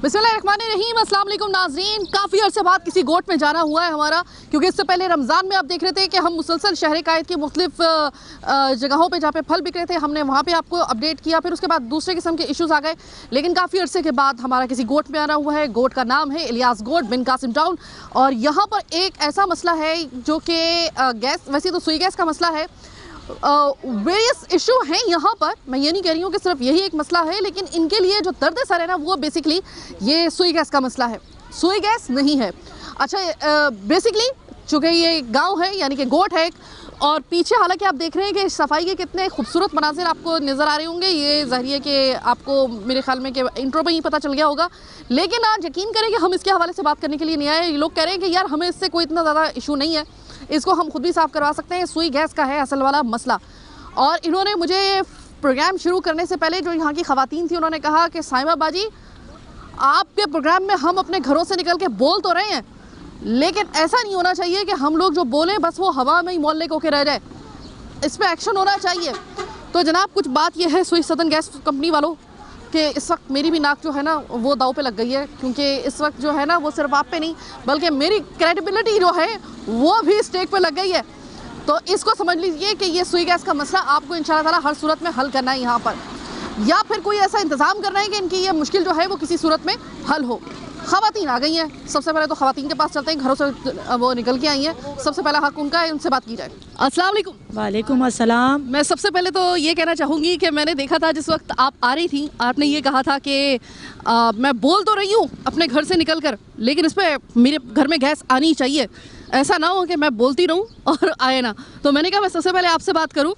बिस्मिल्लाहिर्रहमानिर्रहीम, अस्सलाम वालेकुम नाज़रीन। काफ़ी अरसे बाद किसी गोट में जाना हुआ है हमारा, क्योंकि इससे पहले रमज़ान में आप देख रहे थे कि हम मुसलसल शहर कायद की मुख्तलिफ जगहों पे जहाँ पे फल बिक रहे थे हमने वहाँ पे आपको अपडेट किया। फिर उसके बाद दूसरे किस्म के इश्यूज़ आ गए, लेकिन काफ़ी अरसे के बाद हमारा किसी गोट में आना हुआ है। गोट का नाम है इलियास गोट बिन कासिम टाउन, और यहाँ पर एक ऐसा मसला है जो कि गैस, वैसे तो सुई गैस का मसला है, वेरियस इशू हैं यहाँ पर। मैं ये नहीं कह रही हूँ कि सिर्फ यही एक मसला है, लेकिन इनके लिए जो दर्द सर है ना, वो बेसिकली ये सुई गैस का मसला है। सुई गैस नहीं है। अच्छा, बेसिकली चूँकि ये गांव है, यानी कि गोट है, और पीछे हालांकि आप देख रहे हैं कि सफाई के कितने खूबसूरत मनाजिर आपको नज़र आ रहे होंगे। ये ज़ाहिर है कि आपको मेरे ख्याल में कि इंट्रो में ही पता चल गया होगा, लेकिन आज यकीन करें कि हम इसके हवाले से बात करने के लिए नहीं आए। लोग कह रहे हैं कि यार हमें इससे कोई इतना ज़्यादा इशू नहीं है, इसको हम खुद भी साफ़ करवा सकते हैं। सुई गैस का है असल वाला मसला। और इन्होंने मुझे प्रोग्राम शुरू करने से पहले, जो यहाँ की ख़वातीन थी, उन्होंने कहा कि साइमा बाजी, आपके प्रोग्राम में हम अपने घरों से निकल के बोल तो रहे हैं, लेकिन ऐसा नहीं होना चाहिए कि हम लोग जो बोलें बस वो हवा में ही मोहल्ले को के रह जाए। इस पर एक्शन होना चाहिए। तो जनाब, कुछ बात यह है सुई सदन गैस कंपनी वालों कि इस वक्त मेरी भी नाक जो है ना वो दाव पे लग गई है, क्योंकि इस वक्त जो है ना वो सिर्फ आप पे नहीं बल्कि मेरी क्रेडिबिलिटी जो है वो भी स्टेक पे लग गई है। तो इसको समझ लीजिए कि ये सुई गैस का मसला आपको इंशाअल्लाह ताला हर सूरत में हल करना है यहाँ पर, या फिर कोई ऐसा इंतज़ाम करना है कि इनकी ये मुश्किल जो है वो किसी सूरत में हल हो। ख़वातीन आ गई हैं, सबसे पहले तो ख़वातीन के पास चलते हैं, घरों से वो निकल के आई हैं। सबसे पहला हक उनका है, उनसे बात की जाए। अस्सलाम वालेकुम। वालेकुम अस्सलाम। मैं सबसे पहले तो ये कहना चाहूँगी कि मैंने देखा था जिस वक्त आप आ रही थी, आपने ये कहा था कि मैं बोल तो रही हूँ अपने घर से निकल कर, लेकिन इस पर मेरे घर में गैस आनी चाहिए, ऐसा ना हो कि मैं बोलती रहूँ और आए ना। तो मैंने कहा मैं सबसे पहले आपसे बात करूँ,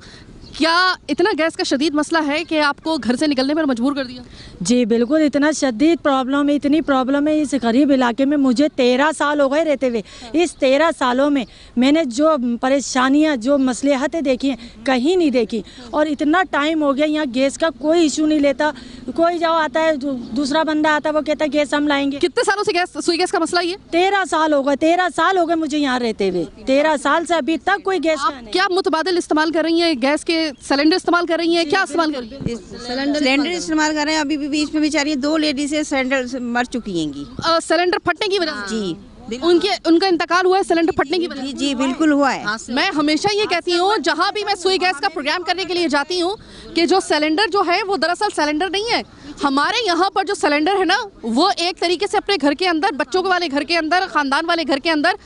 क्या इतना गैस का शदीद मसला है कि आपको घर से निकलने पर मजबूर कर दिया? जी बिल्कुल, इतना शदीद प्रॉब्लम है, इतनी प्रॉब्लम है इस गरीब इलाके में। मुझे 13 साल हो गए रहते हुए। इस 13 सालों में मैंने जो परेशानियां, जो मसलिहतें देखी हैं, कहीं नहीं देखी। और इतना टाइम हो गया, यहाँ गैस का कोई इशू नहीं लेता। कोई जाओ आता है, दूसरा बंदा आता है, वो कहता है गैस हम लाएंगे। कितने सालों से गैस, सुई गैस का मसला ये? 13 साल हो गए। 13 साल हो गए मुझे यहाँ रहते हुए। 13 साल से अभी तक कोई गैस आप क्या मुतबादिल इस्तेमाल कर रही हैं? गैस के सिलेंडर इस्तेमाल कर रही हैं? क्या इस्तेमाल कर रही हैं? सिलेंडर इस्तेमाल कर रहे हैं। अभी भी बीच में बेचारी 2 लेडीज सिलेंडर मर चुकी हैंगी। सिलेंडर फटने की वजह से? जी, उनका इंतकाल हुआ है सिलेंडर फटने की वजह से? जी बिल्कुल हुआ है। मैं हमेशा ये कहती हूँ जहाँ भी मैं सुई गैस का प्रोग्राम करने के लिए जाती हूँ कि जो सिलेंडर जो है वो दरअसल सिलेंडर नहीं है। हमारे यहाँ पर जो सिलेंडर है ना, वो एक तरीके से अपने घर के अंदर, बच्चों वाले घर के अंदर, ख़ानदान वाले घर के अंदर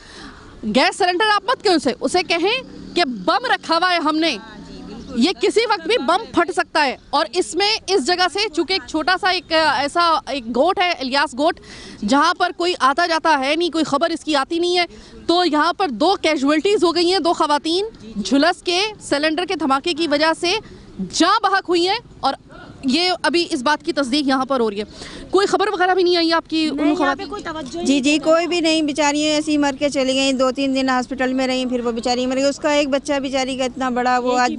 गैस सिलेंडर आप मत क्यों उसे कहें कि बम रखा हुआ है हमने, ये किसी वक्त भी बम फट सकता है। और इसमें इस जगह से चूँकि एक छोटा सा एक ऐसा एक गोट है, इलियास गोट, जहाँ पर कोई आता जाता है नहीं, कोई ख़बर इसकी आती नहीं है, तो यहाँ पर 2 कैजुअल्टीज़ हो गई हैं। 2 ख़वातीन झुलस के सिलेंडर के धमाके की वजह से जाँ बहक हुई हैं, और ये अभी इस बात की तस्दीक यहाँ पर हो रही है। कोई खबर वगैरह भी नहीं आई आपकी उन ख़वातीन? जी कोई भी नहीं, बेचारी ऐसी मर के चली गई। 2-3 दिन हॉस्पिटल में रही, फिर वो बेचारी मर गई। उसका एक बच्चा बेचारी का इतना बड़ा, वो आज,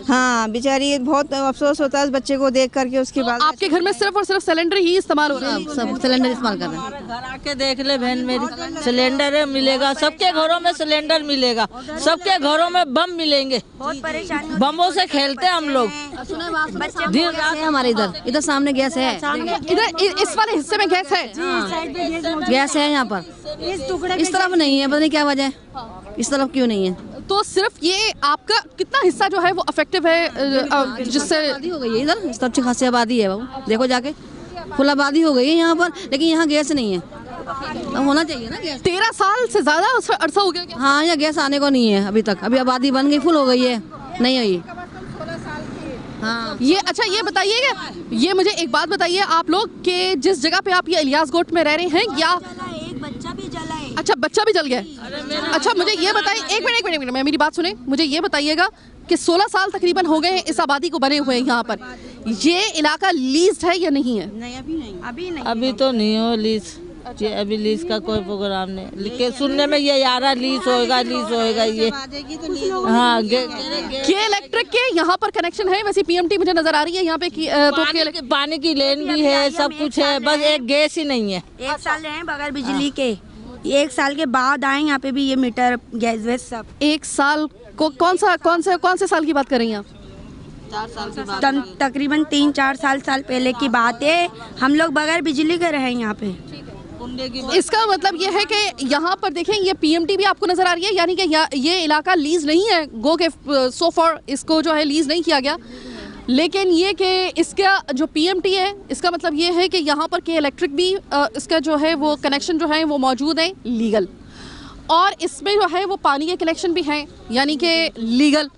हाँ बेचारी, बहुत अफसोस होता है उस बच्चे को देख करके। उसके बाद आपके घर में सिर्फ और सिर्फ सिलेंडर ही इस्तेमाल हो रहा है? सब सिलेंडर इस्तेमाल कर रहे हैं। घर आके देख ले बहन मेरी, सिलेंडर मिलेगा, सबके घरों में सिलेंडर मिलेगा, सबके घरों में बम मिलेंगे। बमों से खेलते हम लोग। हमारे इधर सामने गैस है, इधर इस वाले हिस्से में गैस है? गैस है यहाँ पर। इस तरफ नहीं है, पता नहीं क्या वजह है, इस तरफ क्यों नहीं है। तो सिर्फ ये आपका कितना हिस्सा जो है वो अफेक्टिव है, जिससे आबादी हो गई है इधर, इस तरफ अच्छी खासी आबादी है बाबू, देखो जाके फुल आबादी हो गई है यहाँ पर, लेकिन यहाँ गैस नहीं है। अब होना चाहिए ना गैस। 13 साल से ज्यादा अरसा हो गया? हाँ, यहाँ गैस आने को नहीं है अभी तक। अभी आबादी बन गई, फुल हो गई है, नहीं हुई। हाँ, ये अच्छा, ये बताइए, ये मुझे एक बात बताइए, आप लोग के जिस जगह पे आप ये इलियास गोट में रह रहे हैं, या एक बच्चा भी जला है? अच्छा, बच्चा भी जल गया? अच्छा, मुझे ये बताइए, एक मिनट मैं, मेरी बात सुने, मुझे ये बताइएगा कि 16 साल तकरीबन हो गए हैं इस आबादी को बने हुए यहाँ पर, ये इलाका लीज्ड है या नहीं है? नहीं, अभी नहीं। अभी तो नहीं हो लीज। जी अभी लीज का कोई प्रोग्राम नहीं, लेकिन सुनने में ये आ रहा लीज होएगा ये। हाँ, के इलेक्ट्रिक के यहाँ पर कनेक्शन है, वैसे पीएमटी मुझे नजर आ रही है यहाँ पे तो पानी की लेन भी है, सब कुछ है, बस एक गैस ही नहीं है। 1 साल रहे बगैर बिजली के, 1 साल के बाद आए यहाँ पे भी ये मीटर गैस वेस सब। 1 साल को कौन से साल की बात कर रही हैं आप? तकरीबन 3-4 साल पहले की बात है। हम लोग बगैर बिजली के रहे यहाँ पे। इसका मतलब ये है कि यहाँ पर देखें, ये पीएमटी भी आपको नजर आ रही है, यानी कि ये इलाका लीज नहीं है, गो के सो फॉर इसको जो है लीज नहीं किया गया, लेकिन ये कि इसका जो पीएमटी है इसका मतलब ये है कि यहाँ पर के इलेक्ट्रिक भी इसका जो है वो कनेक्शन जो है वो मौजूद है लीगल, और इसमें जो है वो पानी के कनेक्शन भी हैं यानी कि लीगल,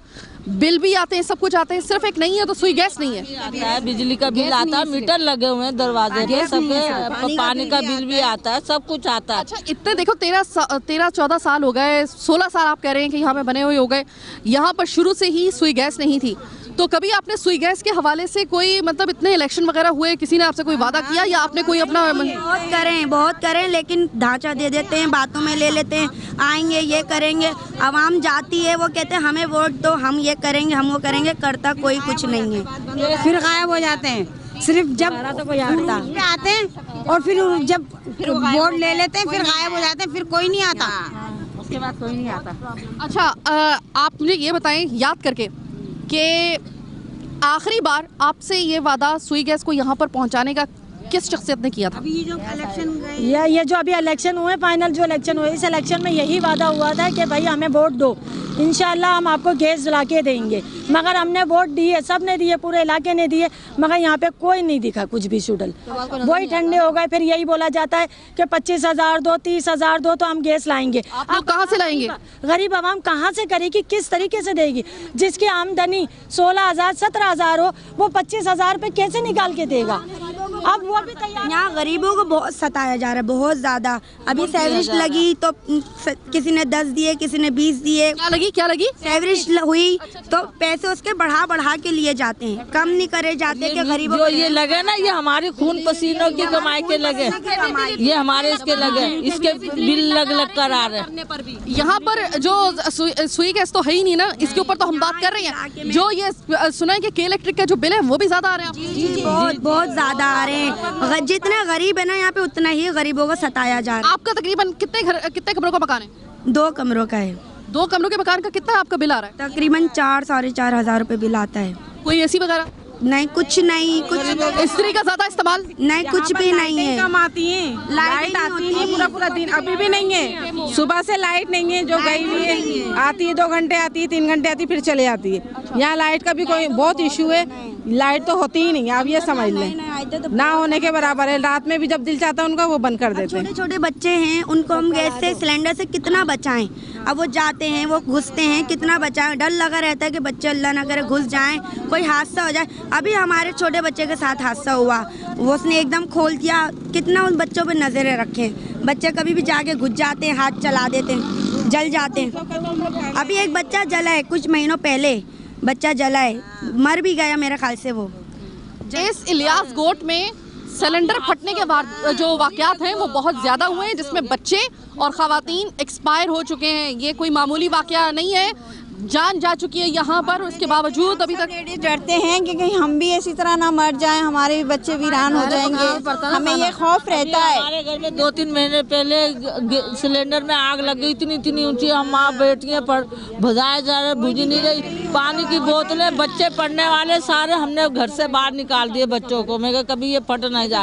बिल भी आते हैं, सब कुछ आते हैं, सिर्फ एक नहीं है तो सुई गैस नहीं है। आता है, बिजली का बिल आता है, मीटर लगे हुए हैं दरवाजे पे, सबके पानी का बिल भी आता है, सब कुछ आता है। अच्छा, इतने देखो 13-14 साल हो गए, 16 साल आप कह रहे हैं कि यहाँ पे बने हुए हो गए, यहाँ पर शुरू से ही सुई गैस नहीं थी, तो कभी आपने सुई गैस के हवाले से कोई मतलब इतने इलेक्शन वगैरह हुए, किसी ने आपसे कोई वादा किया या आपने कोई अपना? बहुत करें लेकिन ढांचा दे देते हैं, बातों में ले लेते हैं, आएंगे ये करेंगे, आवाम जाती है वो कहते हैं हमें वोट दो, हम ये करेंगे हम वो करेंगे, करता कोई कुछ नहीं है, फिर गायब हो जाते हैं। सिर्फ जब आते हैं और फिर जब वोट ले लेते हैं फिर गायब हो जाते हैं, फिर कोई नहीं आता, उसके बाद कोई नहीं आता। अच्छा, आप मुझे ये बताएं याद करके कि आखिरी बार आपसे ये वादा सुई गैस को यहाँ पर पहुँचाने का किस शख्सियत ने किया था? अभी ये जो इलेक्शन ये जो अभी इलेक्शन हुए, फाइनल जो इलेक्शन हुए, इस इलेक्शन में यही वादा हुआ था कि भाई हमें वोट दो, इंशाल्लाह हम आपको गैस दिला के देंगे, मगर हमने वोट दिए, सब ने दिए, पूरे इलाके ने दिए, मगर यहाँ पे कोई नहीं दिखा कुछ भी सुडल, वही ठंडे हो गए। फिर यही बोला जाता है कि 25,000 दो, 30,000 दो तो हम गैस लाएंगे। आप लोग कहाँ से लाएंगे? गरीब आवाम कहाँ से करेगी, किस तरीके से देगी? जिसकी आमदनी 16,000 17,000 हो वो 25,000 पे कैसे निकाल के देगा? अब वो भी तैयार। यहाँ गरीबों को बहुत सताया जा रहा है, बहुत ज़्यादा। अभी सैवरिश लगी तो किसी ने 10 दिए, किसी ने 20 दिए। क्या लगी? सैवरिश हुई तो पैसे उसके बढ़ा के लिए जाते हैं, कम नहीं करे जाते कि गरीबों जो ये लगे ना, ये हमारी खून पसीनों की कमाई के लगे, ये हमारे इसके लगे, इसके बिल लग कर आ रहे हैं। यहाँ पर जो सुई गैस तो है ही नहीं ना, इसके ऊपर तो हम बात कर रहे हैं। जो ये सुना है कि के इलेक्ट्रिक का जो बिल है वो भी ज्यादा आ रहे हैं, बहुत ज्यादा आ रहे हैं। जितने गरीब है ना यहाँ पे उतना ही गरीबों को सताया जा रहा है। आपका तकरीबन कितने कमरों का मकान है? 2 कमरों का है। 2 कमरों के मकान का कितना आपका बिल आ रहा है? तकरीबन 4-4.5 हज़ार रुपए बिल आता है। कोई एसी वगैरह नहीं, कुछ नहीं, कुछ स्त्री का ज्यादा इस्तेमाल नहीं, कुछ भी नहीं है। कम आती है, लाइट आती है पूरा दिन, अभी भी नहीं है, सुबह से लाइट नहीं है, जो गई हुई है आती है 2 घंटे आती है, 3 घंटे आती है, फिर चले जाती है। यहाँ लाइट का भी कोई बहुत इशू है, लाइट तो होती ही नहीं है, आप ये समझ लें, ना होने के बराबर है। रात में भी जब दिल चाहता है उनका वो बंद कर देते हैं। छोटे छोटे बच्चे हैं, उनको हम गैस से सिलेंडर से कितना बचाएं? अब वो जाते हैं, वो घुसते हैं, कितना बचाएं? डर लगा रहता है कि बच्चे अल्लाह ना करे घुस जाएं, कोई हादसा हो जाए। अभी हमारे छोटे बच्चे के साथ हादसा हुआ, वो उसने एकदम खोल दिया, कितना उन बच्चों पे नजरें रखें। बच्चे कभी भी जाके घुस जाते हैं, हाथ चला देते हैं, जल जाते हैं। अभी एक बच्चा जला है, कुछ महीनों पहले बच्चा जला है, मर भी गया मेरे ख्याल से। वो इस इलियास गोट में सिलेंडर फटने के बाद जो वाकयात हैं वो बहुत ज़्यादा हुए हैं, जिसमें बच्चे और ख़वातीन एक्सपायर हो चुके हैं। ये कोई मामूली वाकया नहीं है, जान जा चुकी है यहाँ पर, उसके बावजूद अभी तक लेडीज डरते हैं कि कहीं हम भी इसी तरह ना मर जाएं, हमारे भी बच्चे वीरान हो जाएंगे, हमें ये खौफ रहता है। हमारे घर में 2-3 महीने पहले सिलेंडर में आग लग गई, इतनी ऊंची, हम माँ बेटियाँ पर भजाए जा रहे, बुझ नहीं रही। पानी की बोतलें, बच्चे पढ़ने वाले सारे हमने घर से बाहर निकाल दिए बच्चों को, मगर कभी ये फट नहीं जा,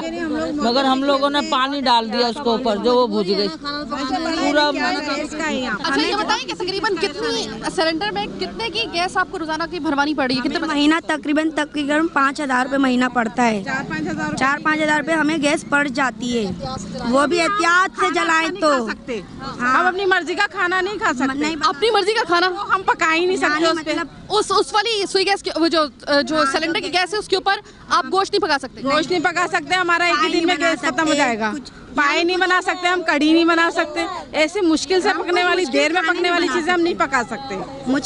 मगर हम लोगों ने पानी डाल दिया उसके ऊपर, जो वो बुझ गई पूरा। अच्छा, ये बताएं कि तकरीबन कितनी सिलेंडर में कितने की गैस आपको रोजाना की भरवानी पड़ी है? कितने महीना तकरीबन 5,000 रुपये महीना पड़ता है। 4-5 हज़ार रुपये हमें गैस पड़ जाती है, वो भी एहतियात से जलाएं तो। हम अपनी मर्जी का खाना नहीं खा सकते, नहीं, अपनी मर्जी का खाना हम पका ही नहीं सकते। मतलब उस वाली सुई गैस वो जो सिलेंडर की गैस है उसके ऊपर आप गोश्त नहीं पका सकते? गोश्त नहीं पका सकते, हमारा एक ही दिन में गैस खत्म हो जाएगा। पाए नहीं बना सकते, हम कढ़ी नहीं बना सकते, ऐसे मुश्किल से पकने वाली, देर में पकने वाली चीजें हम नहीं पका सकते।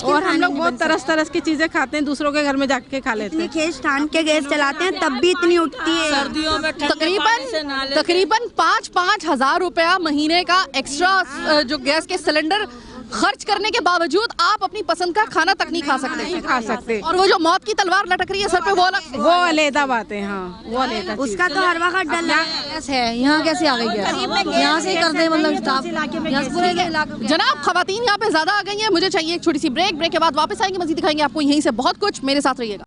और हम लोग बहुत तरह की चीजें खाते हैं, दूसरों के घर में जाके खा लेते हैं। खेच ठान के गैस चलाते हैं तब भी इतनी उठती है। सर्दियों में तकरीबन 5-5 हज़ार रुपया महीने का एक्स्ट्रा जो गैस के सिलेंडर खर्च करने के बावजूद आप अपनी पसंद का खाना तक नहीं खा सकते। और वो जो मौत की तलवार लटक रही है सर पे, वो अलग बात है। हाँ, वो अलग, उसका तो हर वक्त डर है। यहाँ कैसे आ गई गैस? यहाँ से ही करते हैं, मतलब जनाब खवातीन यहाँ पे ज्यादा आ गई हैं। मुझे चाहिए एक छोटी सी ब्रेक के बाद वापस आएंगे, मजीद दिखाएंगे आपको यहीं से बहुत कुछ, मेरे साथ रहिएगा।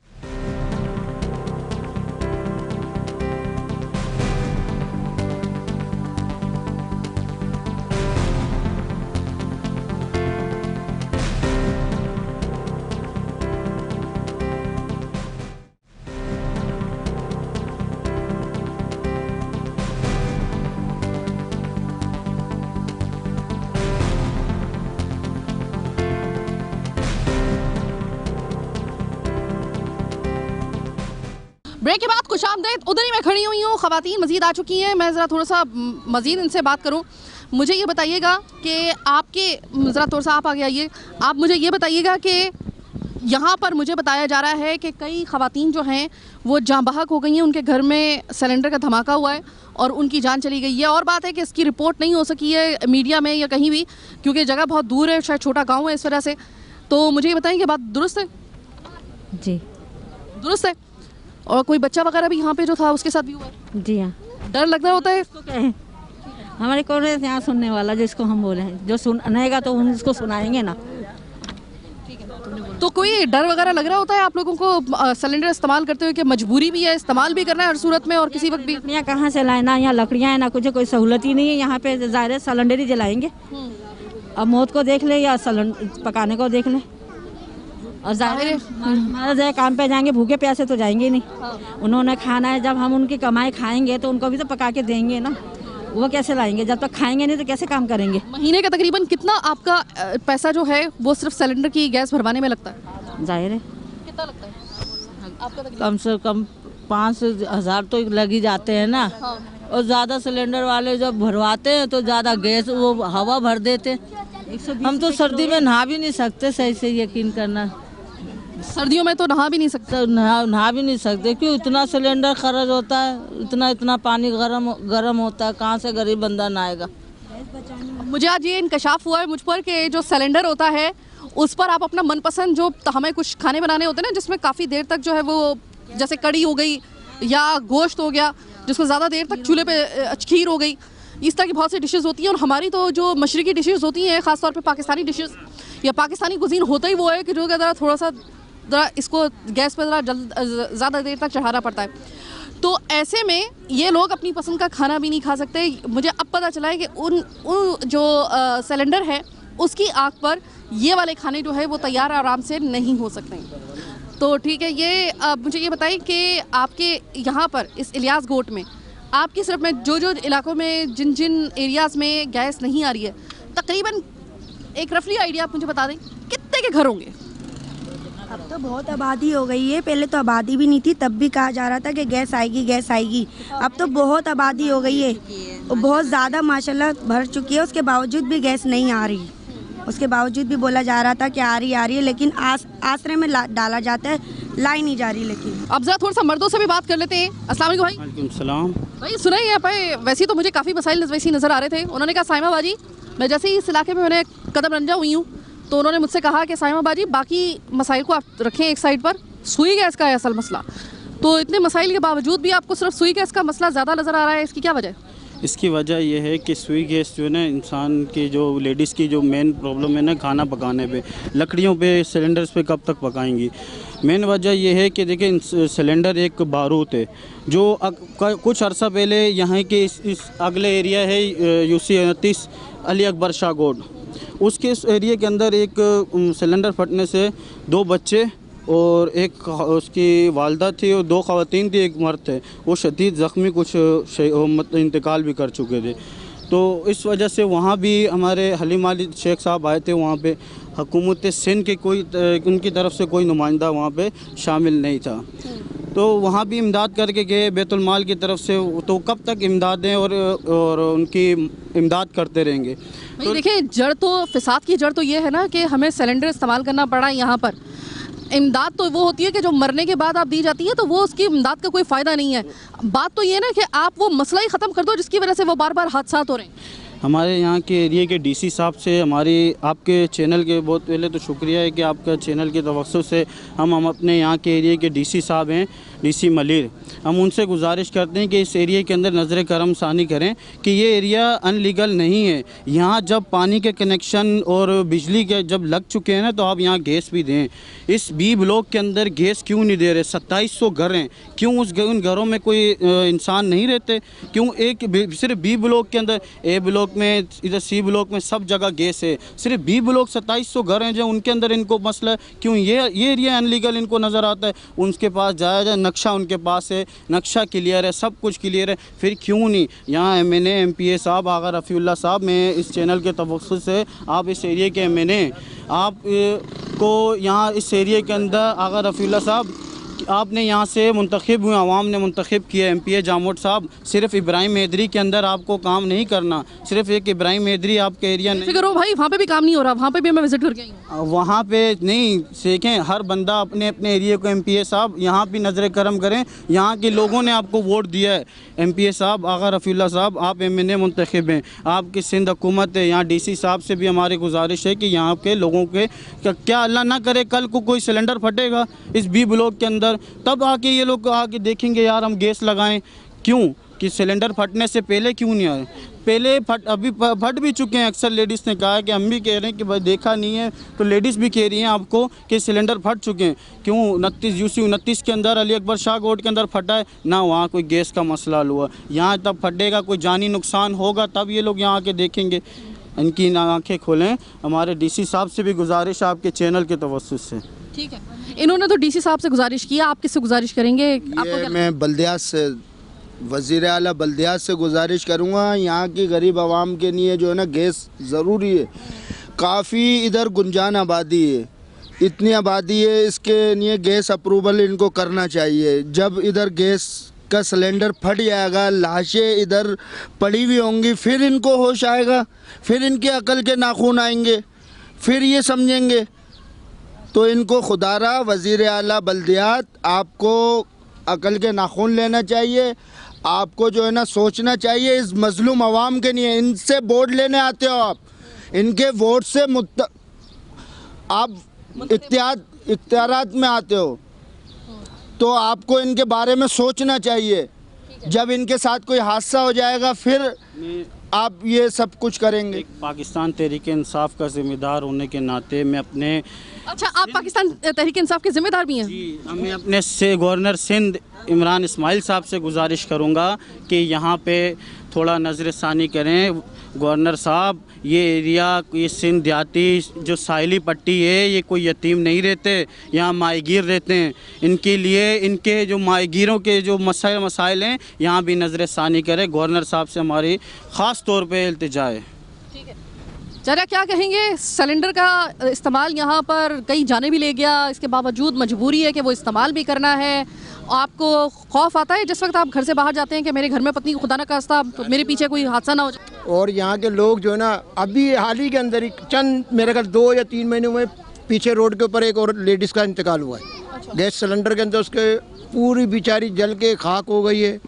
ब्रेक के बाद खुशामदीद। उधर ही मैं खड़ी हुई हूँ, ख़वातीन मज़ीद आ चुकी हैं। मैं ज़रा थोड़ा सा मज़ीद इनसे बात करूँ। मुझे ये बताइएगा कि आपके, ज़रा थोड़ा सा आप आगे आइए, आप मुझे ये बताइएगा कि यहाँ पर मुझे बताया जा रहा है कि कई ख़वातीन जो हैं वो जाँ बहक हो गई हैं, उनके घर में सिलेंडर का धमाका हुआ है और उनकी जान चली गई है। और बात है कि इसकी रिपोर्ट नहीं हो सकी है मीडिया में या कहीं भी, क्योंकि जगह बहुत दूर है, शायद छोटा गाँव है इस वजह से। तो मुझे ये बताएं कि बात दुरुस्त है? जी दुरुस्त है। और कोई बच्चा वगैरह भी यहाँ पे जो था उसके साथ भी हुआ है? जी हाँ। डर लग रहा होता है? हमारे कौन है यहाँ सुनने वाला जिसको हम बोले हैं, जो सुनेगा तो हम उसको सुनाएंगे ना। तो कोई डर वगैरह लग रहा होता है आप लोगों को सिलेंडर इस्तेमाल करते हुए कि मजबूरी भी है, इस्तेमाल भी करना है हर सूरत में और किसी वक्त भी? लकड़ियाँ कहाँ से लाए ना, यहाँ लकड़ियाँ हैं ना कुछ, कोई सहूलत ही नहीं है यहाँ पे। ज़ाहिर है सिलेंडर ही जलाएंगे। अब मौत को देख ले या सिलेंडर पकाने को देख ले। और ज़ाहिर है हमारा जो काम पे जाएंगे भूखे प्यासे तो जाएंगे ही नहीं। उन्होंने खाना है, जब हम उनकी कमाई खाएंगे तो उनको भी तो पका के देंगे ना। वो कैसे लाएंगे? जब तक खाएंगे नहीं तो कैसे काम करेंगे? महीने का तकरीबन कितना आपका पैसा जो है वो सिर्फ सिलेंडर की गैस भरवाने में लगता है? जाहिर है कितना लगता है आपका? कम से कम 5,000 तो लग ही जाते हैं ना। और ज़्यादा सिलेंडर वाले जब भरवाते हैं तो ज़्यादा गैस वो हवा भर देते। हम तो सर्दी में नहा भी नहीं सकते, सही से यकीन करना। सर्दियों में तो नहा भी नहीं सकते? नहा भी नहीं सकते, क्यों? इतना सिलेंडर खर्च होता है, इतना पानी गर्म होता है, कहाँ से गरीब बंदा नहाएगा। मुझे आज ये इंकशाफ हुआ है मुझ पर कि जो सिलेंडर होता है उस पर आप अपना मनपसंद, जो हमें कुछ खाने बनाने होते हैं ना जिसमें काफ़ी देर तक जो है वो, जैसे कड़ी हो गई या गोश्त हो गया जिसको ज़्यादा देर तक चूल्हे पे, खीर हो गई, इस तरह की बहुत सी डिशेस होती हैं। और हमारी तो जो मशरकी डिशेस होती हैं, ख़ासतौर पे पाकिस्तानी डिशेस या पाकिस्तानी कुजीन होता ही वो है कि जो ज़रा थोड़ा सा इसको गैस पर ज़्यादा देर तक चढ़ाना पड़ता है। तो ऐसे में ये लोग अपनी पसंद का खाना भी नहीं खा सकते। मुझे अब पता चला है कि उन जो सिलेंडर है उसकी आग पर ये वाले खाने जो है वो तैयार आराम से नहीं हो सकते। तो ठीक है, ये मुझे ये बताइए कि आपके यहाँ पर इस इलियास गोट में आपकी सिर्फ में जो इलाकों में जिन एरियाज़ में गैस नहीं आ रही है, तकरीबन एक रफली आइडिया आप मुझे बता दें कितने के घर होंगे? अब तो बहुत आबादी हो गई है, पहले तो आबादी भी नहीं थी, तब भी कहा जा रहा था कि गैस आएगी गैस आएगी। अब तो बहुत आबादी हो गई है और बहुत ज़्यादा माशाल्लाह भर चुकी है, उसके बावजूद भी गैस नहीं आ रही। उसके बावजूद भी बोला जा रहा था कि आ रही है, लेकिन आसरे में डाला जाता है, लाई नहीं जा रही। लेकिन अब जरा थोड़ा सा मर्दों से भी बात कर लेते हैं। अस्सलाम वालेकुम भाई। वालेकुम सलाम। भाई सुना ही है भाई, वैसे तो मुझे काफ़ी मसाइल वैसे नज़र आ रहे थे। उन्होंने कहा साइमा बाजी, मैं जैसे ही इस इलाके में मैंने कदम रंजा हुई हूँ तो उन्होंने मुझसे कहा कि साइमा बाजी बाकी मसाइल को आप रखें एक साइड पर, सुई गैस का है असल मसला। तो इतने मसाइल के बावजूद भी आपको सिर्फ सुई गैस का मसला ज़्यादा नज़र आ रहा है, इसकी क्या वजह है? इसकी वजह यह है कि सुई गैस जो है ना, इंसान की जो लेडीज़ की जो मेन प्रॉब्लम है ना खाना पकाने पे, लकड़ियों पे, सिलेंडर्स पे कब तक पकाएंगी। मेन वजह यह है कि देखिए सिलेंडर एक बारूद है जो कुछ अर्सा पहले यहाँ के इस अगले एरिया है UC 29 अली अकबर शाह गोड, उसके इस एरिया के अंदर एक सिलेंडर फटने से 2 बच्चे और एक उसकी वालदा थी और 2 ख़वातीन थी, एक मर्द थे, वो शदीद ज़ख्मी, कुछ इंतकाल भी कर चुके थे। तो इस वजह से वहाँ भी हमारे हलीम अली शेख साहब आए थे, वहाँ पे हुकूमत सिंध के कोई उनकी तरफ से कोई नुमाइंदा वहाँ पे शामिल नहीं था। तो वहाँ भी इमदाद करके गए बैतुल माल की तरफ से। तो कब तक इमदाद दें और उनकी इमदाद करते रहेंगे। तो देखिए जड़ तो फिसाद की जड़ तो ये है ना कि हमें सिलेंडर इस्तेमाल करना पड़ा यहाँ पर। इमदाद तो वो होती है कि जो मरने के बाद आप दी जाती है, तो वो उसकी इमदाद का कोई फ़ायदा नहीं है। बात तो ये है ना कि आप वो मसला ही ख़त्म कर दो जिसकी वजह से वो बार बार हादसा हो रहे हैं। हमारे यहाँ के एरिया के DC साहब से हमारी आपके चैनल के बहुत पहले तो शुक्रिया है कि आपका चैनल के तवज्जुह से हम अपने यहाँ के एरिया के DC साहब हैं, DC मलिर, हम उनसे गुजारिश करते हैं कि इस एरिया के अंदर नज़र करम सानी करें कि ये एरिया अनलीगल नहीं है। यहाँ जब पानी के कनेक्शन और बिजली के जब लग चुके हैं ना, तो आप यहाँ गैस भी दें। इस B ब्लॉक के अंदर गैस क्यों नहीं दे रहे? 2700 घर हैं, क्यों उन घरों में कोई इंसान नहीं रहते? क्यों एक सिर्फ B ब्लॉक के अंदर, A ब्लॉक में, इधर C ब्लॉक में सब जगह गैस है, सिर्फ B ब्लॉक 2700 घर हैं जो उनके अंदर इनको मसला क्यों ये एरिया अनलीगल इनको नज़र आता है? उनके पास जाया जाए, नक्शा उनके पास है, नक्शा क्लियर है, सब कुछ क्लियर है, फिर क्यों नहीं यहाँ MNA MPA साहब आगा रफ़ीउल्लाह साहब, मैं इस चैनल के तवज्जुह से, आप इस एरिया के MNA, आप को यहाँ इस एरिया के अंदर आगा रफ़ीउल्लाह साहब आपने यहाँ से मुंतखब हुए, आवाम ने मुंतखब किया MPA जामोद साहब। सिर्फ इब्राहिम हैदरी के अंदर आपको काम नहीं करना, सिर्फ एक इब्राहिम हैदरी आपके एरिया नहीं। फिक्र हो भाई, वहाँ पे भी काम नहीं हो रहा, वहाँ पे भी मैं विजिट करके आई हूँ। वहाँ पे नहीं देखें, हर बंदा अपने अपने एरिया को MPA साहब यहाँ भी नज़र करम करें। यहाँ के लोगों ने आपको वोट दिया है। MPA साहब आगा रफ़ीउल्लाह साहब आप MNA मुंतखब हैं, आपकी सिंध हुकूमत है। यहाँ DC साहब से भी हमारी गुजारिश है कि यहाँ के लोगों के क्या अल्लाह ना करे कल को कोई सिलेंडर फटेगा इस B ब्लॉक के अंदर, तब आके ये लोग आके देखेंगे यार हम गैस लगाएं। क्यों कि सिलेंडर फटने से पहले क्यों नहीं आए? पहले अभी फट भी चुके हैं। अक्सर लेडीज़ ने कहा है कि हम भी कह रहे हैं कि भाई देखा नहीं है, तो लेडीज़ भी कह रही हैं आपको कि सिलेंडर फट चुके हैं। क्यों 29 के अंदर अली अकबर शाह गोट के अंदर फटा है ना, वहाँ कोई गैस का मसला हुआ। यहाँ तब फटेगा, कोई जानी नुकसान होगा, तब ये लोग यहाँ आके देखेंगे। इनकी आँखें खोलें। हमारे DC साहब से भी गुजारिश है आपके चैनल के तवस्सुस से। ठीक है, इन्होंने तो DC साहब से गुजारिश की, आप किससे गुजारिश करेंगे? मैं बल्दियात से, वज़ीर आला बल्दियात से गुजारिश करूँगा, यहाँ की गरीब आवाम के लिए जो है ना गैस ज़रूरी है। काफ़ी इधर गुंजान आबादी है, इतनी आबादी है, इसके लिए गैस अप्रूवल इनको करना चाहिए। जब इधर गैस का सिलेंडर फट जाएगा, लाशें इधर पड़ी हुई होंगी, फिर इनको होश आएगा, फिर इनके अकल के नाखून आएंगे, फिर ये समझेंगे। तो इनको खुदारा वज़ीर आला बल्दियात आपको अकल के नाखून लेना चाहिए, आपको जो है ना सोचना चाहिए इस मजलूम आवाम के लिए। इनसे वोट लेने आते हो आप, इनके वोट से आप इख्तियारात में आते हो, तो आपको इनके बारे में सोचना चाहिए। जब इनके साथ कोई हादसा हो जाएगा फिर आप ये सब कुछ करेंगे। पाकिस्तान तहरीक इंसाफ का ज़िम्मेदार होने के नाते मैं अपने अच्छा, आप पाकिस्तान तहरीक इंसाफ के ज़िम्मेदार भी हैं? जी, मैं अपने से गवर्नर सिंध इमरान इस्माइल साहब से गुजारिश करूंगा कि यहाँ पे थोड़ा नज़रसानी करें। गवर्नर साहब, ये एरिया, ये सिंध देहाती जो साहिली पट्टी है, ये कोई यतीम नहीं रहते, यहाँ माहीगीर रहते हैं। इनके लिए इनके जो माहीगीरों के जो मसाइल हैं, यहाँ भी नज़रसानी करें। गवर्नर साहब से हमारी ख़ास तौर पे इल्तिजा है। जरा क्या कहेंगे, सिलेंडर का इस्तेमाल यहाँ पर कई जाने भी ले गया, इसके बावजूद मजबूरी है कि वो इस्तेमाल भी करना है। आपको खौफ आता है जिस वक्त आप घर से बाहर जाते हैं कि मेरे घर में पत्नी खुदा ना खास्ता तो मेरे पीछे कोई हादसा ना हो जाए? और यहाँ के लोग जो है ना, अभी हाल ही के अंदर ही चंद मेरे ख्याल 2 या 3 महीने हुए, पीछे रोड के ऊपर एक और लेडीज़ का इंतकाल हुआ है। गैस सिलेंडर के अंदर उसके पूरी बेचारी जल के खाक हो गई है,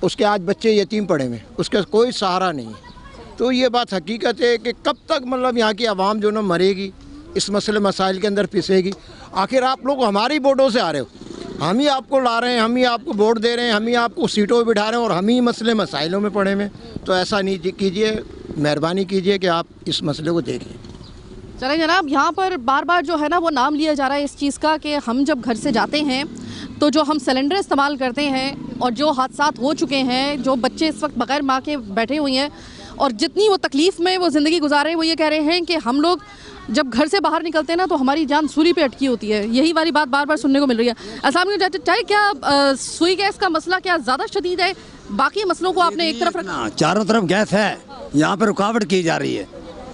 उसके आज बच्चे यतीम पड़े हुए, उसका कोई सहारा नहीं है। तो ये बात हकीकत है कि कब तक मतलब यहाँ की आवाम जो ना मरेगी, इस मसले मसाइल के अंदर पिसेगी। आखिर आप लोग हमारी वोटों से आ रहे हो, हम ही आपको ला रहे हैं, हम ही आपको वोट दे रहे हैं, हम ही आपको सीटों पर बिठा रहे हैं और हम ही मसले मसाइलों में पड़े हुए। तो ऐसा नहीं कीजिए, मेहरबानी कीजिए कि आप इस मसले को देखिए। चलें जनाब, यहाँ पर बार बार जो है ना वो नाम लिया जा रहा है इस चीज़ का कि हम जब घर से जाते हैं तो जो हम सिलेंडर इस्तेमाल करते हैं और जो हादसात हो चुके हैं, जो बच्चे इस वक्त बगैर माँ के बैठे हुए हैं और जितनी वो तकलीफ़ में वो ज़िंदगी गुजार रहे हैं, वो ये कह रहे हैं कि हम लोग जब घर से बाहर निकलते हैं ना तो हमारी जान सूली पे अटकी होती है। यही वाली बात बार बार सुनने को मिल रही है। अस्सलाम वालेकुम चाहे क्या सुई गैस का मसला क्या ज़्यादा शदीद है? बाकी मसलों को आपने एक तरफ रखा, चारों तरफ गैस है, यहाँ पर रुकावट की जा रही है।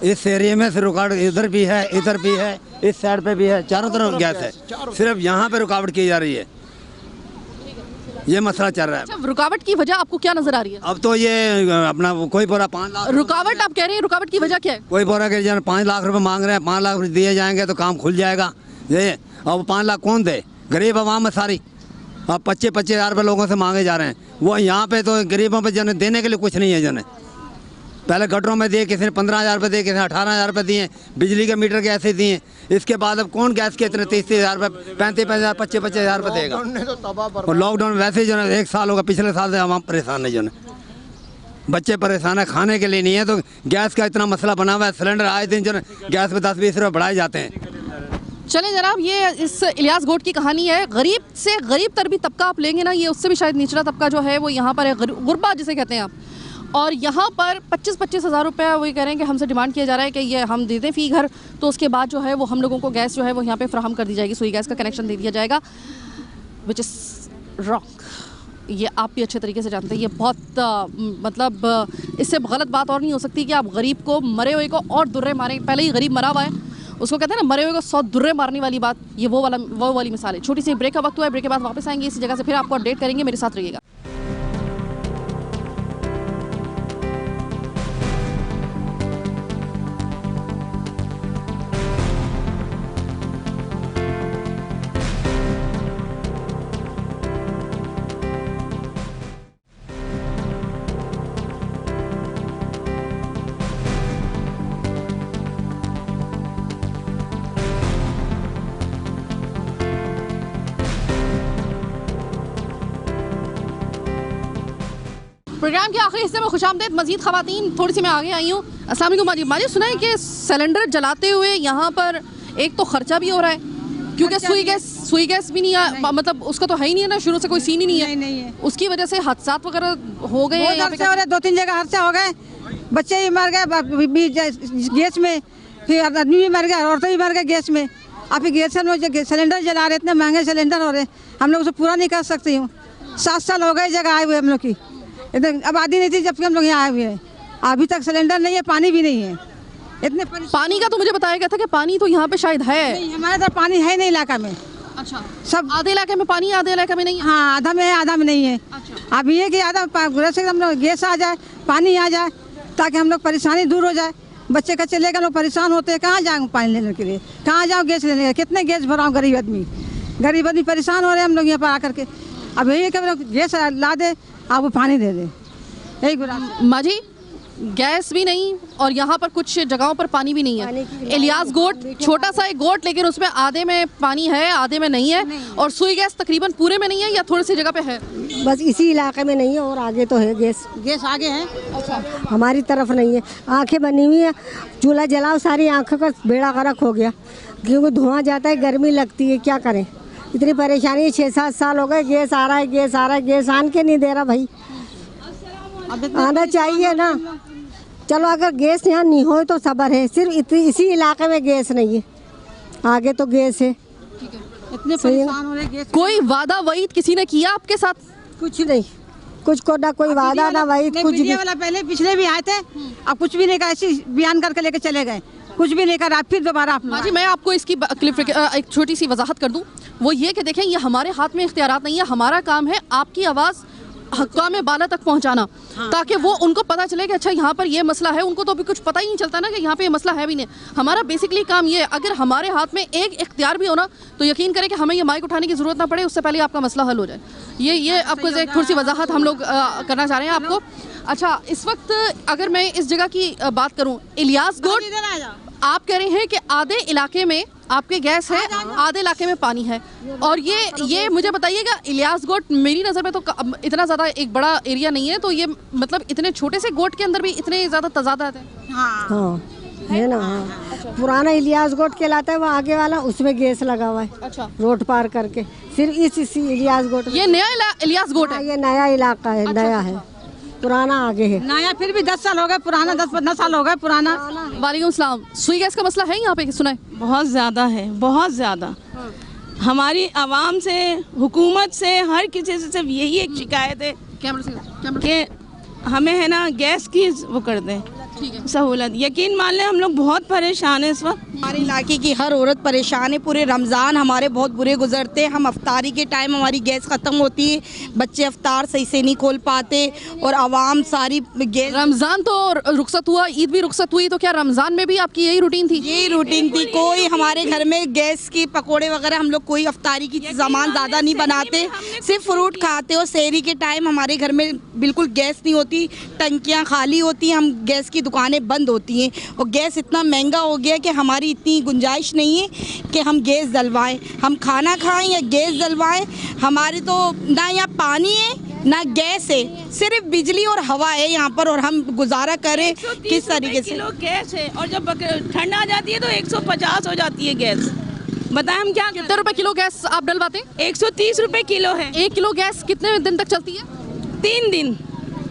इस एरिया में से रुकावट इधर भी है, इधर भी है, इस साइड पे भी है, चारों तरफ गैस है, सिर्फ यहाँ पे रुकावट की जा रही है। ये मसला चल रहा है। अच्छा, रुकावट की वजह आपको क्या नजर आ रही है? अब तो ये अपना कोई बोरा 5 लाख रुकावट आप कह रहे हैं, रुकावट की वजह क्या है? कोई बोरा के जन 5 लाख रुपए मांग रहे हैं, 5 लाख रुपए दिए जाएंगे तो काम खुल जाएगा। ये अब 5 लाख कौन दे? गरीब आवाम है सारी। अब 25-25 हज़ार रुपये लोगों से मांगे जा रहे हैं। वो यहाँ पे तो गरीबों पे जन देने के लिए कुछ नहीं है। जन पहले गटरों में दिए, किसी ने 15,000 रुपये दिए, किसी ने 18,000 रुपये दिए, बिजली के मीटर के ऐसे दिए। इसके बाद अब कौन गैस के इतने 30,000 रुपये, 35,000, 25,000 रुपये देगा? और लॉकडाउन वैसे ही जो है 1 साल होगा, पिछले साल से हम परेशान है। जो है बच्चे परेशान है, खाने के लिए नहीं है, तो गैस का इतना मसला बना हुआ है। सिलेंडर आए दिन जो है गैस पे 10-20 रुपये बढ़ाए जाते हैं। चलें जनाब, ये इस इलियास गोट की कहानी है। गरीब से गरीब तर भी तबका आप लेंगे ना, ये उससे भी शायद निचला तबका जो है वो यहाँ पर है, गुरबा जिसे कहते हैं आप। और यहाँ पर 25-25 हज़ार रुपये वो ये कह रहे हैं कि हमसे डिमांड किया जा रहा है कि ये हम दे दें फ़ी घर, तो उसके बाद जो है वो हम लोगों को गैस जो है वो यहाँ पे फ्राहम कर दी जाएगी, सुई गैस का कनेक्शन दे दिया जाएगा, विच इज़ रॉन्ग। ये आप भी अच्छे तरीके से जानते हैं, ये बहुत मतलब इससे गलत बात और नहीं हो सकती कि आप गरीब को, मरे हुए को और दुर्रे मारें। पहले ही गरीब मरा हुआ है, उसको कहते हैं ना, मरे हुए को 100 दुर्रे मारने वाली बात, ये वो वाली मिसाल है। छोटी सी ब्रेक का वक्त हुआ है, ब्रेक के बाद वापस आएंगे इसी जगह से, फिर आपको अपडेट करेंगे, मेरे साथ रहिएगा। प्रोग्राम के आखिरी हिस्से में खुशामदीद मजीद खवातीन, थोड़ी सी मैं आगे आई हूँ। अस्सलाम वालेकुम माजी। माजी सुना है कि सिलेंडर जलाते हुए यहाँ पर एक तो खर्चा भी हो रहा है, क्योंकि सुई गैस भी नहीं है, मतलब उसका तो है ही नहीं है ना, शुरू से कोई सीन ही नहीं है, उसकी वजह से हादसात वगैरह हो गए हैं। 2-3 जगह हादसे हो गए, बच्चे भी मर गए गैस में, फिर आदमी भी मर गया, औरतें भी मर गए गैस में। अब गैस में सिलेंडर जला रहे, इतने महंगे सिलेंडर हो रहे, हम लोग उसे पूरा नहीं कर सकते हूँ। 7 साल हो गए जगह आए हुए हम लोग की, आबादी नहीं थी जबकि हम लोग यहाँ आए हुए हैं। अभी तक सिलेंडर नहीं है, पानी भी नहीं है। इतने पानी का तो मुझे बताया गया था कि पानी तो यहाँ पे शायद है, हमारे तरफ पानी है नहीं इलाका में। अच्छा, सब आधे इलाके में पानी, आधे इलाके में नहीं है। हाँ, आधा में है, आधा में नहीं है। अच्छा। अब ये कि आधा से हम लोग गैस आ जाए, पानी आ जाए, ताकि हम लोग परेशानी दूर हो जाए। बच्चे कच्चे लेकर लोग परेशान होते हैं, कहाँ जाऊँ पानी लेने के लिए, कहाँ जाऊँ गैस लेने के लिए, कितने गैस भराऊँ। गरीब आदमी परेशान हो रहे हैं हम लोग यहाँ पर आकर के। अब यही कि गैस ला दे, आप वो पानी दे दे। माँ जी, गैस भी नहीं और यहाँ पर कुछ जगहों पर पानी भी नहीं है। इलियास गोट, छोटा सा एक गोट, लेकिन उसमें आधे में पानी है, आधे में नहीं है। और सुई गैस तकरीबन पूरे में नहीं है या थोड़ी सी जगह पे है, बस इसी इलाके में नहीं है, और आगे तो है गैस आगे है। अच्छा, हमारी तरफ नहीं है। आंखें बनी हुई है, चूल्हा जलाओ, सारी आंखों का बेड़ा गर्क हो गया, क्योंकि धुआं जाता है, गर्मी लगती है, क्या करें। इतनी परेशानी है, 6-7 साल हो गए, गैस आ रहा है, गैस आन के नहीं दे रहा भाई, आना चाहिए ना। चलो अगर गैस यहाँ नहीं हो तो सबर है, सिर्फ इसी इलाके में गैस नहीं है, आगे तो गैस है। इतने परेशान हो रहे गैस। कोई वादा वईद किसी ने किया आपके साथ? कुछ नहीं, कुछ को ना कोई वादा ना वईद, कुछ भी। वाला पहले पिछले भी आए थे, अब कुछ भी नहीं कहा, ऐसी बयान करके लेके चले गए, कुछ भी नहीं कहा। फिर दोबारा जी, मैं आपको इसकी एक छोटी सी वजाहत कर दूं, वो ये कि देखें, ये हमारे हाथ में इख्तियारात नहीं है। हमारा काम है आपकी आवाज़ हक्काम बाला तक पहुंचाना, ताकि वो उनको पता चले कि अच्छा यहाँ पर ये मसला है। उनको तो अभी कुछ पता ही नहीं चलता ना कि यहाँ पे ये मसला है भी नहीं। हमारा बेसिकली काम ये है, अगर हमारे हाथ में एक इख्तियार भी हो ना, तो यकीन करें कि हमें ये माइक उठाने की ज़रूरत ना पड़े, उससे पहले आपका मसला हल हो जाए। ये आपको एक थोड़ी सी वजाहत हम लोग करना चाह रहे हैं आपको। अच्छा, इस वक्त अगर मैं इस जगह की बात करूँ, इलियास गोट, आप कह रहे हैं कि आधे इलाके में आपके गैस है, आधे इलाके में पानी है। और ये मुझे बताइएगा, इलियास गोट मेरी नज़र में तो इतना ज़्यादा एक बड़ा एरिया नहीं है, तो ये मतलब इतने छोटे से गोट के अंदर भी इतने ज़्यादा तजादात है। हाँ है ना। हाँ, पुराना इलियास गोट कहलाता है, वो आगे वाला, उसमें गैस लगा हुआ है। अच्छा, रोड पार करके सिर्फ इसी इलियास गोट। ये नया इलियास गोट है? ये नया इलाका है, नया है, पुराना आगे है। नया फिर भी 10 साल हो गए, पुराना 10-15 साल हो गए पुराना। वालेकुम सलाम। सुई गैस का मसला है यहाँ पे, सुना है? बहुत ज़्यादा है, बहुत ज़्यादा। हमारी आवाम से, हुकूमत से, हर किसी से सिर्फ यही एक शिकायत है कि हमें है ना गैस की वो कर दें सहूलत। यकीन मान लें हम लोग बहुत परेशान हैं इस वक्त। हमारे इलाके की हर औरत परेशान है। पूरे रमज़ान हमारे बहुत बुरे गुजरते हैं। हम अफ्तारी के टाइम हमारी गैस ख़त्म होती है, बच्चे अफ्तार सही से नहीं खोल पाते और आवाम सारी गैस। रमज़ान तो रुखसत हुआ, ईद भी रुखसत हुई, तो क्या रमज़ान में भी आपकी यही रूटीन थी? यही रूटीन थी। कोई हमारे घर में गैस की पकोड़े वगैरह हम लोग कोई अफ्तारी की सामान ज़्यादा नहीं बनाते, सिर्फ फ्रूट खाते हो। शहरी के टाइम हमारे घर में बिल्कुल गैस नहीं होती, टंकियाँ खाली होती हैं, हम गैस की दुकानें बंद होती हैं और गैस इतना महंगा हो गया कि हमारी इतनी गुंजाइश नहीं है कि हम गैस जलवाएं, हम खाना खाएं या गैस जलवाएं। हमारी तो ना यहाँ पानी है ना गैस है, सिर्फ बिजली और हवा है यहाँ पर, और हम गुजारा करें किस तरीके से? किलो गैस है और जब ठंड आ जाती है तो 150 हो जाती है गैस। बताएं हम क्या? कितने रुपए किलो गैस आप डलवाते हैं? 130 रुपए किलो है। 1 किलो गैस कितने दिन तक चलती है? 3 दिन।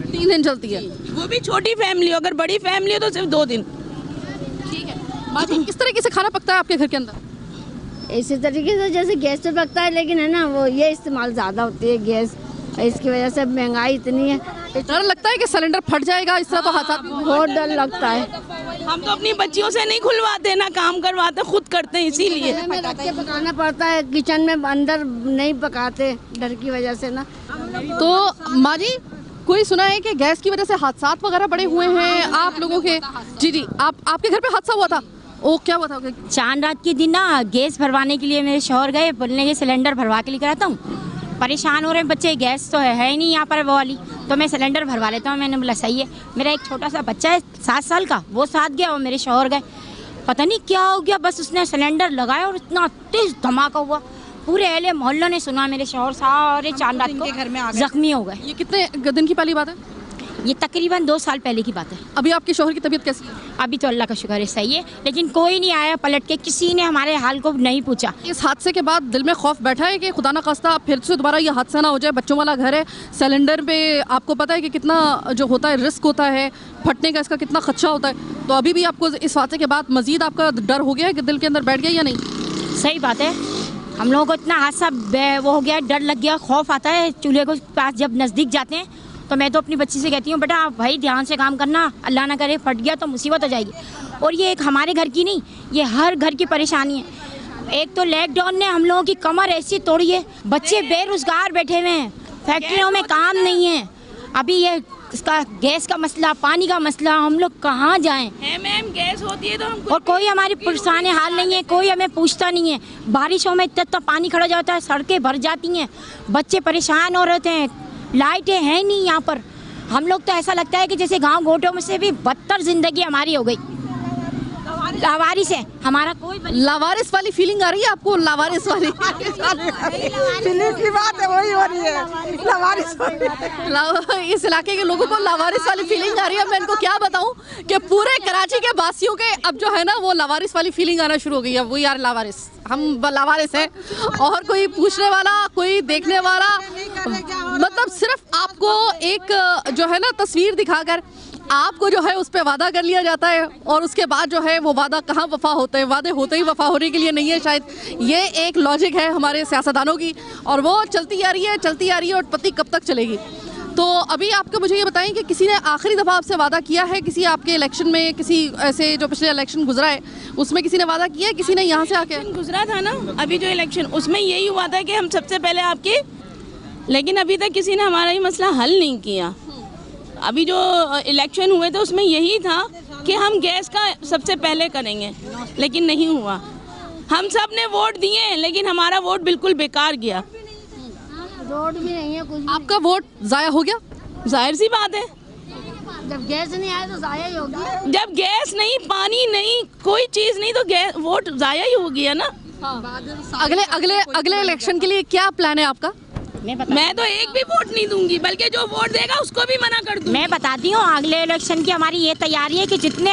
3 दिन चलती है, वो भी छोटी फैमिली हो। अगर बड़ी फैमिली हो तो सिर्फ 2 दिन। ठीक है। बाजी, किस तरीके से खाना पकता है आपके घर के अंदर? इसी तरीके से जैसे गैस पे पकता है, लेकिन है ना वो ये इस्तेमाल ज़्यादा होती है गैस, इसकी वजह से महंगाई इतनी है। डर लगता है कि सिलेंडर फट जाएगा, इस तरह तो हादसा बहुत डर लगता है। हम तो अपनी बच्चियों से नहीं खुलवाते, ना काम करवाते, खुद करते हैं, इसीलिए पकाना पड़ता है किचन में, अंदर नहीं पकाते डर की वजह से ना। तो माँ जी, कोई सुना है कि गैस की वजह से हादसा वगैरह बड़े हुए हैं आप लोगों के? जी, आपके घर पे हादसा हुआ था? ओ, क्या हुआ था? चांद रात के दिन ना गैस भरवाने के लिए मेरे शौहर गए, बोलने के सिलेंडर भरवा के लेकर आता हूँ। परेशान हो रहे हैं बच्चे, गैस तो है ही नहीं यहाँ पर वो वाली, तो मैं सिलेंडर भरवा लेता हूँ। मैंने बोला सही है। मेरा एक छोटा सा बच्चा है 7 साल का, वो साथ गया और मेरे शौहर गए। पता नहीं क्या हो गया, बस उसने सिलेंडर लगाया और इतना तेज धमाका हुआ, पूरे अहले मोहल्ले ने सुना। मेरे शौहर सारे चांद रात को घर में जख्मी हो गए। ये कितने दिन की पहली बात है? ये तकरीबन 2 साल पहले की बात है। अभी आपके शौहर की तबीयत कैसी है? अभी तो अल्लाह का शुक्र है सही है, लेकिन कोई नहीं आया पलट के, किसी ने हमारे हाल को नहीं पूछा। इस हादसे के बाद दिल में खौफ बैठा है कि खुदा ना खास्ता फिर से दोबारा ये हादसा ना हो जाए। बच्चों वाला घर है, सिलेंडर पे आपको पता है कि कितना जो होता है रिस्क होता है, फटने का इसका कितना खदशा होता है। तो अभी भी आपको इस हादसे के बाद मजीद आपका डर हो गया है कि दिल के अंदर बैठ गया या नहीं? सही बात है, हम लोगों को इतना हादसा वो हो गया, डर लग गया, खौफ आता है चूल्हे को पास जब नज़दीक जाते हैं। तो मैं तो अपनी बच्ची से कहती हूँ, बेटा भाई ध्यान से काम करना, अल्लाह ना करे फट गया तो मुसीबत हो जाएगी। और ये एक हमारे घर की नहीं, ये हर घर की परेशानी है। एक तो लॉकडाउन ने हम लोगों की कमर ऐसी तोड़ी है, बच्चे बेरोजगार बैठे हुए हैं, फैक्ट्रियों में काम नहीं है। अभी ये इसका गैस का मसला, पानी का मसला, हम लोग कहाँ जाएं? मैम गैस होती है तो हम और कोई हमारी परेशानी हाल नहीं है, कोई हमें पूछता नहीं है। बारिशों में इतना पानी खड़ा जाता है, सड़कें भर जाती हैं, बच्चे परेशान हो रहे हैं, लाइटें हैं नहीं यहाँ पर। हम लोग तो ऐसा लगता है कि जैसे गांव गोटों में से भी बदतर जिंदगी हमारी हो गई। लावारिस है हमारा, कोई लावारिस वाली फीलिंग आ रही है आपको? लावारिस वाली फीलिंग की बात है, वही हो रही है लावारिस। इस इलाके के लोगों को लावारिस वाली फीलिंग आ रही है। मैं इनको क्या बताऊं कि पूरे कराची के वासियों के अब जो है ना वो लावारिस वाली फीलिंग आना शुरू हो गई है। वो यार लावारिस, हम लावारिस हैं और कोई पूछने वाला, कोई देखने वाला, मतलब सिर्फ आपको एक जो है ना तस्वीर दिखाकर आपको जो है उस पर वादा कर लिया जाता है और उसके बाद जो है वो वादा कहाँ वफा होते हैं। वादे होते ही वफा होने के लिए नहीं है, शायद ये एक लॉजिक है हमारे सियासतदानों की और वो चलती आ रही है, चलती आ रही है और पति कब तक चलेगी। तो अभी आपको मुझे ये बताएं कि किसी ने आखिरी दफ़ा आपसे वादा किया है, किसी आपके इलेक्शन में, किसी ऐसे जो पिछले इलेक्शन गुजरा है उसमें किसी ने वादा किया है? किसी ने यहाँ से आके गुजरा था ना अभी जो इलेक्शन, उसमें यही हुआ था कि हम सबसे पहले आपके, लेकिन अभी तक किसी ने हमारा ये मसला हल नहीं किया। अभी जो इलेक्शन हुए थे उसमें यही था कि हम गैस का सबसे पहले करेंगे, लेकिन नहीं हुआ। हम सब ने वोट दिए लेकिन हमारा वोट बिल्कुल बेकार गया। रोड भी नहीं है कुछ। आपका वोट जाया हो गया? जाहिर सी बात है, जब गैस नहीं आया तो जाया ही होगा। जब गैस नहीं, पानी नहीं, कोई चीज़ नहीं तो गैस वोट जाया ही हो गया ना। अगले अगले अगले इलेक्शन के लिए क्या प्लान है आपका? मैं तो एक भी वोट नहीं दूंगी, बल्कि जो वोट देगा उसको भी मना कर दूंगी। मैं बताती हूँ, अगले इलेक्शन की हमारी ये तैयारी है कि जितने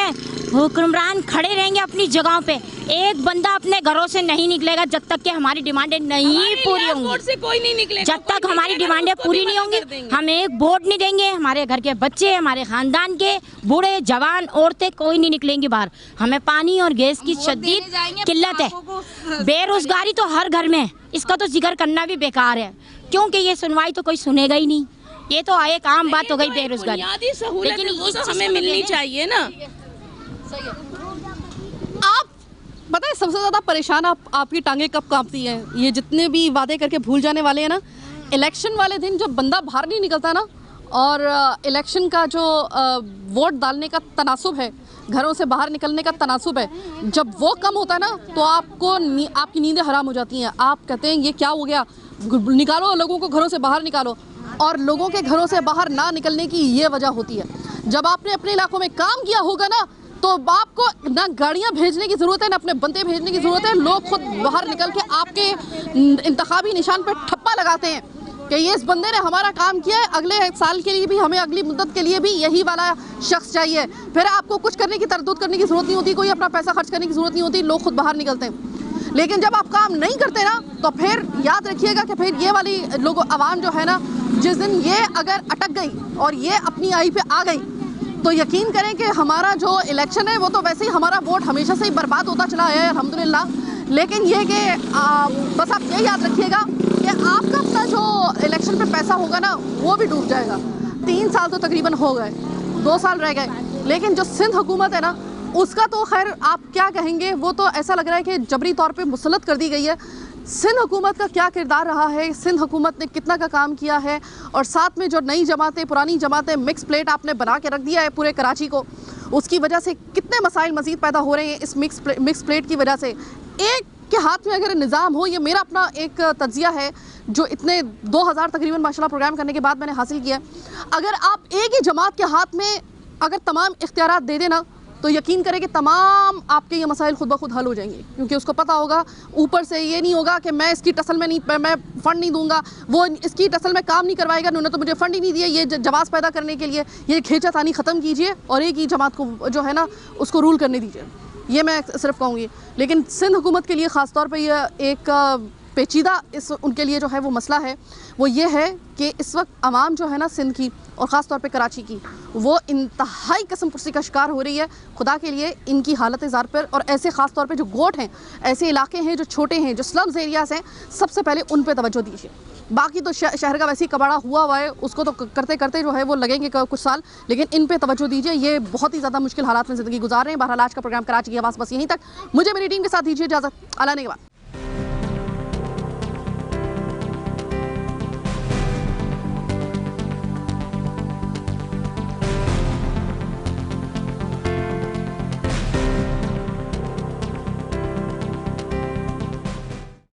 हुक्मरान खड़े रहेंगे अपनी जगहों पे, एक बंदा अपने घरों से नहीं निकलेगा जब तक कि हमारी डिमांडें नहीं पूरी होंगी। से कोई नहीं निकलेगा, जब तक हमारी डिमांडें पूरी नहीं होंगी हम एक वोट नहीं देंगे। हमारे घर के बच्चे, हमारे खानदान के बूढ़े जवान औरतें कोई नहीं निकलेंगी बाहर। हमें पानी और गैस की शदीद किल्लत है, बेरोजगारी तो हर घर में है, इसका तो जिक्र करना भी बेकार है क्योंकि ये सुनवाई तो कोई सुनेगा ही नहीं। ये तो एक आम बात हो गई बेरोजगारी, लेकिन वो तो हमें मिलनी चाहिए ना। आप पता है सबसे ज़्यादा परेशान आपकी टांगे कब कांपती हैं? ये जितने भी वादे करके भूल जाने वाले हैं ना, इलेक्शन वाले दिन जब बंदा बाहर नहीं निकलता ना और इलेक्शन का जो वोट डालने का तनासुब है, घरों से बाहर निकलने का तनासुब है, जब वो कम होता है ना तो आपकी नींदें हराम हो जाती हैं। आप कहते हैं ये क्या हो गया, निकालो लोगों को घरों से बाहर निकालो। और लोगों के घरों से बाहर ना निकलने की ये वजह होती है, जब आपने अपने इलाकों में काम किया होगा ना तो आपको ना गाड़ियाँ भेजने की ज़रूरत है, ना अपने बंदे भेजने की ज़रूरत है। लोग खुद बाहर निकल के आपके इंतखाबी निशान पर ठप्पा लगाते हैं कि ये इस बंदे ने हमारा काम किया है, अगले साल के लिए भी हमें, अगली मुद्दत के लिए भी यही वाला शख्स चाहिए। फिर आपको कुछ करने की तरदूद करने की ज़रूरत नहीं होती, कोई अपना पैसा खर्च करने की ज़रूरत नहीं होती, लोग खुद बाहर निकलते हैं। लेकिन जब आप काम नहीं करते ना तो फिर याद रखिएगा कि फिर ये वाली लोगों आवाम जो है ना, जिस दिन ये अगर अटक गई और ये अपनी आई पे आ गई तो यकीन करें कि हमारा जो इलेक्शन है वो तो वैसे ही हमारा वोट हमेशा से ही बर्बाद होता चला आया है अल्हम्दुलिल्लाह। लेकिन ये कि बस आप ये याद रखिएगा कि आपका अपना जो इलेक्शन पे पैसा होगा ना वो भी डूब जाएगा। 3 साल तो तकरीबन हो गए, 2 साल रह गए, लेकिन जो सिंध हुकूमत है ना उसका तो खैर आप क्या कहेंगे, वो तो ऐसा लग रहा है कि जबरी तौर पे मुसल्लत कर दी गई है। सिंध हुकूमत का क्या किरदार रहा है, सिंध हुकूमत ने कितना का काम किया है, और साथ में जो नई जमातें पुरानी जमातें मिक्स प्लेट आपने बना के रख दिया है पूरे कराची को, उसकी वजह से कितने मसाइल मज़ीद पैदा हो रहे हैं इस मिक्स प्लेट की वजह से। एक के हाथ में अगर निज़ाम हो, ये मेरा अपना एक तज्जिया है जो इतने 2000 तकरीबन माशाल्लाह प्रोग्राम करने के बाद मैंने हासिल किया। अगर आप एक ही जमात के हाथ में अगर तमाम इख्तियारात दे देना तो यकीन करें कि तमाम आपके ये मसाइल खुद ब खुद हल हो जाएंगे, क्योंकि उसको पता होगा ऊपर से ये नहीं होगा कि मैं इसकी टसल में नहीं, मैं फ़ंड नहीं दूंगा, वो इसकी टसल में काम नहीं करवाएगा, उन्होंने तो मुझे फ़ंड ही नहीं दिया, ये जवाब पैदा करने के लिए ये खींचातानी ख़त्म कीजिए और एक ही जमात को जो है ना उसको रूल करने दीजिए, ये मैं सिर्फ कहूँगी। लेकिन सिंध हुकूमत के लिए ख़ास तौर पर यह एक पेचीदा इस उनके लिए जो है वो मसला है, वो ये है कि इस वक्त आवाम जो है ना सिंध की और ख़ास तौर पे कराची की, वो इंतहाई कसम पुरसी का शिकार हो रही है। खुदा के लिए इनकी हालत ज़ार पर, और ऐसे ख़ास तौर पे जो गोट हैं, ऐसे इलाके हैं जो छोटे हैं, जो स्लम्स एरियाज़ हैं, सबसे पहले उन पे तवज्जो दीजिए। बाकी तो शहर का वैसे ही कबाड़ा हुआ है, उसको तो करते करते जो है वो लगेंगे कुछ साल, लेकिन इन पे तवज्जो दीजिए। ये बहुत ही ज़्यादा मुश्किल हालात में ज़िंदगी गुजार रहे हैं। बहरहाल आज का प्रोग्राम कराची की आवाज़ बस यहीं तक। मुझे मेरी टीम के साथ दीजिए इजाज़त। अल्लाह ने के बाद।